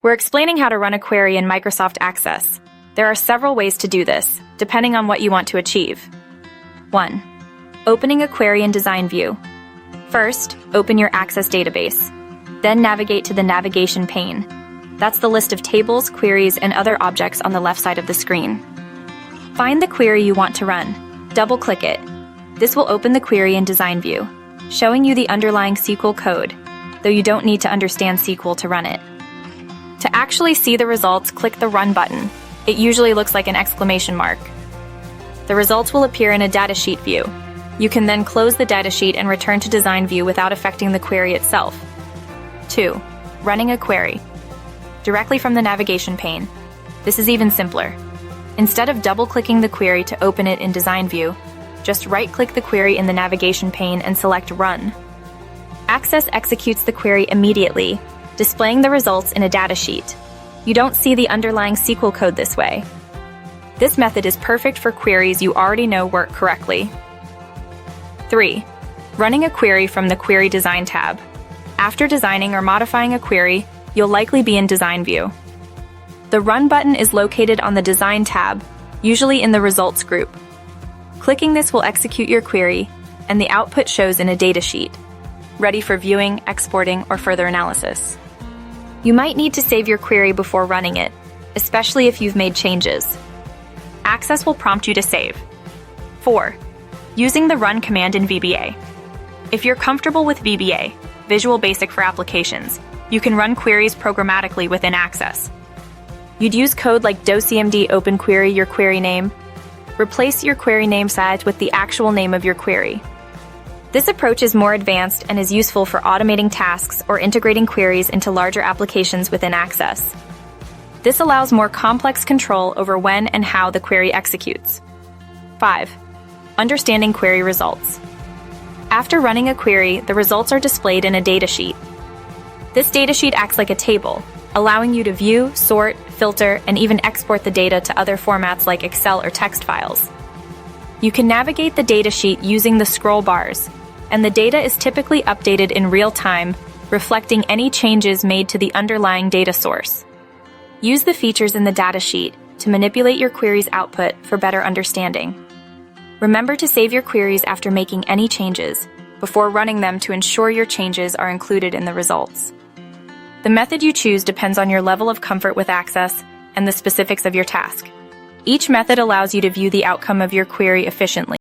We're explaining how to run a query in Microsoft Access. There are several ways to do this, depending on what you want to achieve. 1. Opening a query in Design View. First, open your Access database. Then navigate to the navigation pane. That's the list of tables, queries, and other objects on the left side of the screen. Find the query you want to run. Double-click it. This will open the query in Design View, showing you the underlying SQL code, though you don't need to understand SQL to run it. To actually see the results, click the Run button. It usually looks like an exclamation mark. The results will appear in a datasheet view. You can then close the datasheet and return to Design View without affecting the query itself. 2. Running a query. Directly from the navigation pane. This is even simpler. Instead of double-clicking the query to open it in Design View, just right-click the query in the navigation pane and select Run. Access executes the query immediately, displaying the results in a datasheet. You don't see the underlying SQL code this way. This method is perfect for queries you already know work correctly. 3. Running a query from the Query Design tab. After designing or modifying a query, you'll likely be in Design View. The Run button is located on the Design tab, usually in the Results group. Clicking this will execute your query, and the output shows in a datasheet, ready for viewing, exporting, or further analysis. You might need to save your query before running it, especially if you've made changes. Access will prompt you to save. 4. Using the Run command in VBA. If you're comfortable with VBA, Visual Basic for Applications, you can run queries programmatically within Access. You'd use code like docmd open query your query name. Replace your query name size with the actual name of your query. This approach is more advanced and is useful for automating tasks or integrating queries into larger applications within Access. This allows more complex control over when and how the query executes. 5. Understanding query results. After running a query, the results are displayed in a datasheet. This datasheet acts like a table, allowing you to view, sort, filter, and even export the data to other formats like Excel or text files. You can navigate the datasheet using the scroll bars, and the data is typically updated in real time, reflecting any changes made to the underlying data source. Use the features in the datasheet to manipulate your query's output for better understanding. Remember to save your queries after making any changes, before running them to ensure your changes are included in the results. The method you choose depends on your level of comfort with Access and the specifics of your task. Each method allows you to view the outcome of your query efficiently.